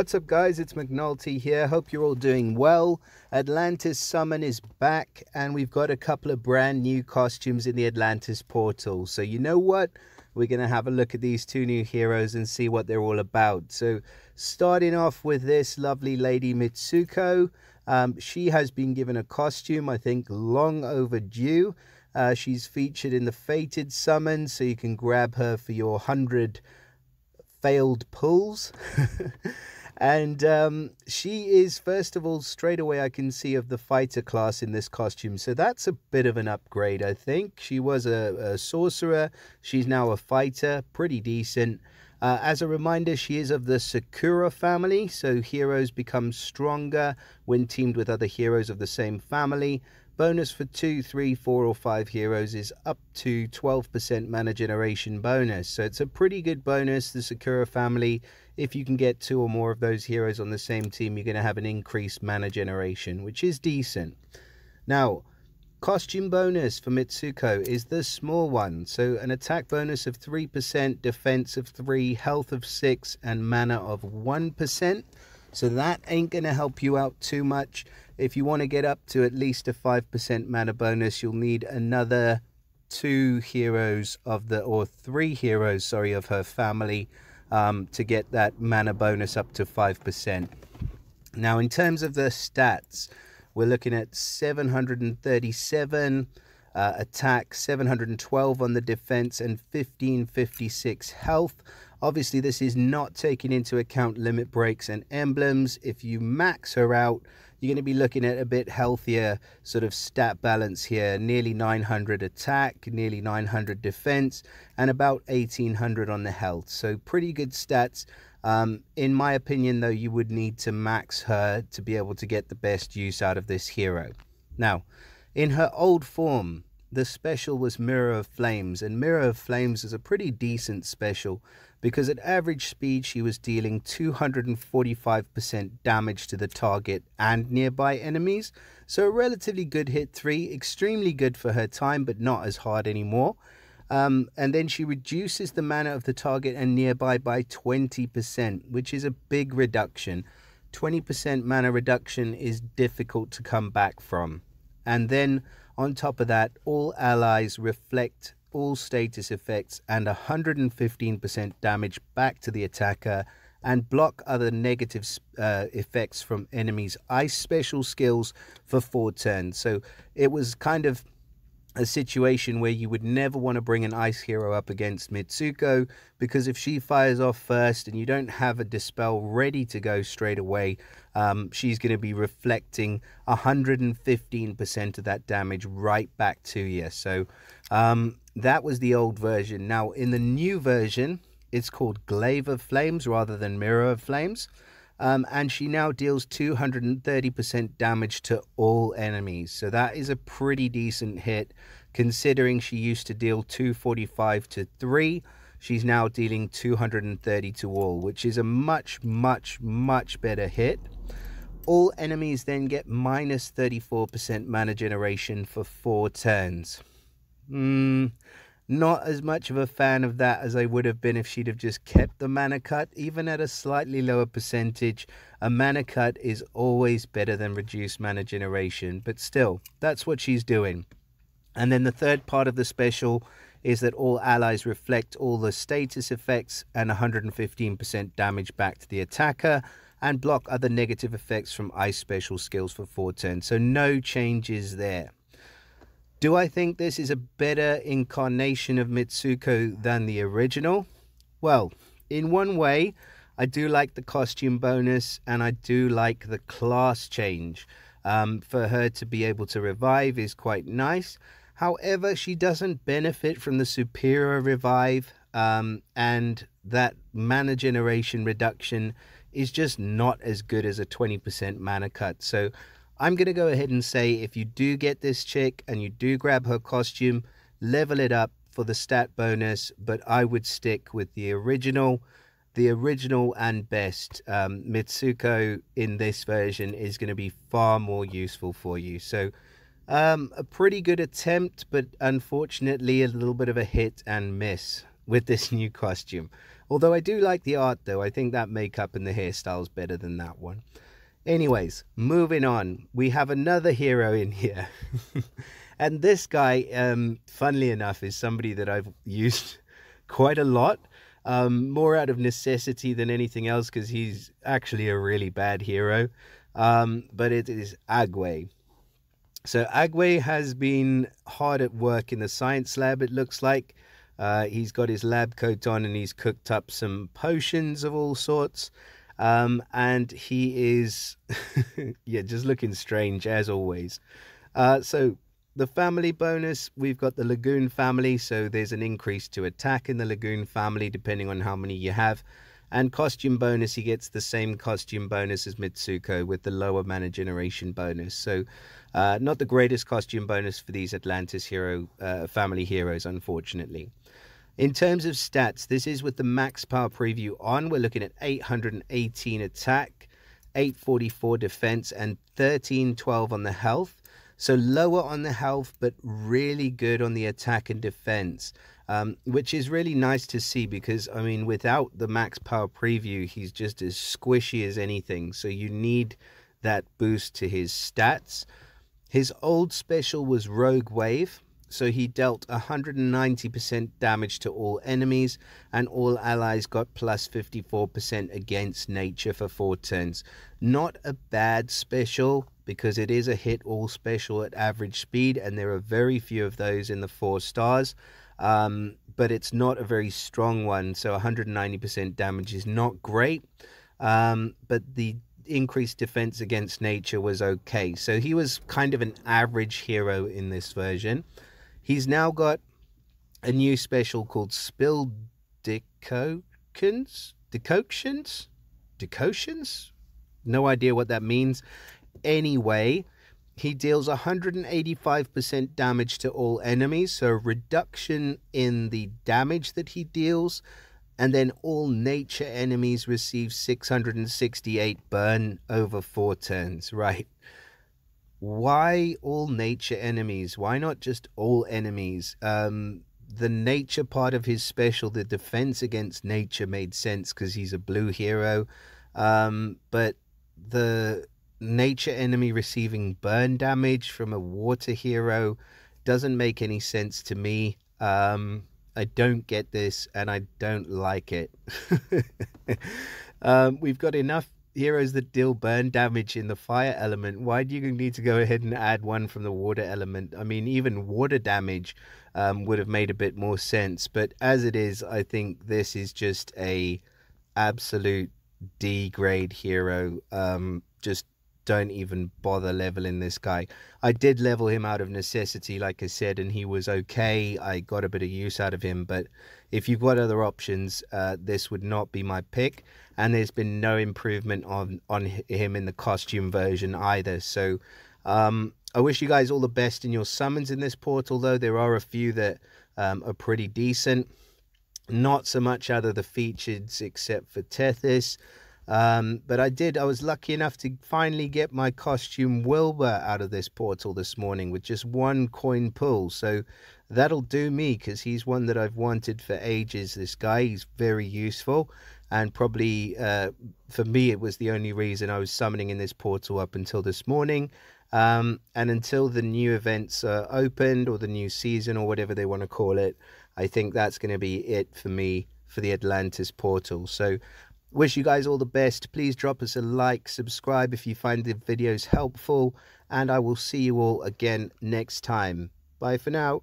What's up guys, it's McNulty here. Hope you're all doing well. Atlantis Summon is back and we've got a couple of brand new costumes in the Atlantis portal. So you know what? We're going to have a look at these two new heroes and see what they're all about. So starting off with this lovely lady Mitsuko. She has been given a costume, I think long overdue. She's featured in the Fated Summon, so you can grab her for your 100 failed pulls. And she is, first of all, straight away I can see of the fighter class in this costume, so that's a bit of an upgrade. I think she was a sorcerer, she's now a fighter, pretty decent. As a reminder, she is of the Sakura family, so heroes become stronger when teamed with other heroes of the same family. Bonus for 2, 3, 4 or 5 heroes is up to 12% mana generation bonus. So it's a pretty good bonus, the Sakura family. If you can get 2 or more of those heroes on the same team, you're going to have an increased mana generation, which is decent. Now, costume bonus for Mitsuko is the small one. So an attack bonus of 3%, defense of 3, health of 6, and mana of 1%. So that ain't going to help you out too much. If you want to get up to at least a 5% mana bonus, you'll need another 2 heroes of the, or 3 heroes, sorry, of her family to get that mana bonus up to 5%. Now, in terms of the stats, we're looking at 737 attack, 712 on the defense, and 1556 health. Obviously, this is not taking into account limit breaks and emblems. If you max her out, you're going to be looking at a bit healthier sort of stat balance here. Nearly 900 attack, nearly 900 defense, and about 1800 on the health. So pretty good stats. In my opinion, though, you would need to max her to be able to get the best use out of this hero. Now, in her old form, the special was Mirror of Flames, and Mirror of Flames is a pretty decent special because at average speed she was dealing 245% damage to the target and nearby enemies, so a relatively good hit 3, extremely good for her time but not as hard anymore. And then she reduces the mana of the target and nearby by 20%, which is a big reduction. 20% mana reduction is difficult to come back from. And then on top of that, all allies reflect all status effects and 115% damage back to the attacker and block other negative effects from enemies' ice special skills for 4 turns. So it was kind of a situation where you would never want to bring an ice hero up against Mitsuko, because if she fires off first and you don't have a dispel ready to go straight away, she's going to be reflecting 115% of that damage right back to you. So that was the old version. Now in the new version, it's called Glaive of Flames rather than Mirror of Flames. And she now deals 230% damage to all enemies. So that is a pretty decent hit, considering she used to deal 245 to 3. She's now dealing 230 to all, which is a much better hit. All enemies then get minus 34% mana generation for 4 turns. Not as much of a fan of that as I would have been if she'd have just kept the mana cut. Even at a slightly lower percentage, a mana cut is always better than reduced mana generation. But still, that's what she's doing. And then the third part of the special is that all allies reflect all the status effects and 115% damage back to the attacker and block other negative effects from ice special skills for 4 turns. So no changes there. Do I think this is a better incarnation of Mitsuko than the original? Well, in one way, I do like the costume bonus and I do like the class change. For her to be able to revive is quite nice. However, she doesn't benefit from the superior revive, and that mana generation reduction is just not as good as a 20% mana cut. So I'm going to go ahead and say if you do get this chick and you do grab her costume, level it up for the stat bonus, but I would stick with the original and best. Mitsuko in this version is going to be far more useful for you. So a pretty good attempt, but unfortunately a little bit of a hit and miss. with this new costume. Although I do like the art though. I think that makeup and the hairstyle is better than that one. Anyways, moving on. We have another hero in here. And this guy, funnily enough, is somebody that I've used quite a lot. More out of necessity than anything else, because he's actually a really bad hero. But it is Agwe. So Agwe has been hard at work in the science lab, it looks like. He's got his lab coat on and he's cooked up some potions of all sorts. And he is, yeah, just looking strange as always. So the family bonus, we've got the Lagoon family. So there's an increase to attack in the Lagoon family, depending on how many you have. And costume bonus, he gets the same costume bonus as Mitsuko with the lower mana generation bonus. So not the greatest costume bonus for these Atlantis hero family heroes, unfortunately. In terms of stats, this is with the max power preview on. We're looking at 818 attack, 844 defense, and 1312 on the health. So lower on the health, but really good on the attack and defense. Which is really nice to see because, I mean, without the max power preview, he's just as squishy as anything. So you need that boost to his stats. His old special was Rogue Wave. So he dealt 190% damage to all enemies, and all allies got plus 54% against nature for 4 turns. Not a bad special, because it is a hit all special at average speed, and there are very few of those in the 4 stars. But it's not a very strong one, so 190% damage is not great. But the increased defense against nature was okay. So he was kind of an average hero in this version. He's now got a new special called Spill Decoctions? No idea what that means. Anyway, he deals 185% damage to all enemies, so a reduction in the damage that he deals, and then all nature enemies receive 668 burn over 4 turns. Right. Why all nature enemies? Why not just all enemies? The nature part of his special, the defense against nature, made sense because he's a blue hero. But the nature enemy receiving burn damage from a water hero doesn't make any sense to me. I don't get this and I don't like it. We've got enough heroes that deal burn damage in the fire element. Why do you need to go ahead and add one from the water element? I mean, even water damage would have made a bit more sense, but as it is, I think this is just a absolute D grade hero. Just don't even bother leveling this guy. I did level him out of necessity, like I said, and he was okay. I got a bit of use out of him, but if you've got other options, this would not be my pick. And there's been no improvement on him in the costume version either. So I wish you guys all the best in your summons in this portal, though. There are a few that are pretty decent. Not so much out of the features except for Tethys. But I was lucky enough to finally get my costume Wilbur out of this portal this morning with just 1 coin pull. So that'll do me, because he's one that I've wanted for ages. This guy, he's very useful, and probably for me it was the only reason I was summoning in this portal up until this morning. And until the new events are opened, or the new season, or whatever they want to call it, I think that's going to be it for me for the Atlantis portal. So wish you guys all the best. Please drop us a like, subscribe if you find the videos helpful, and I will see you all again next time. Bye for now.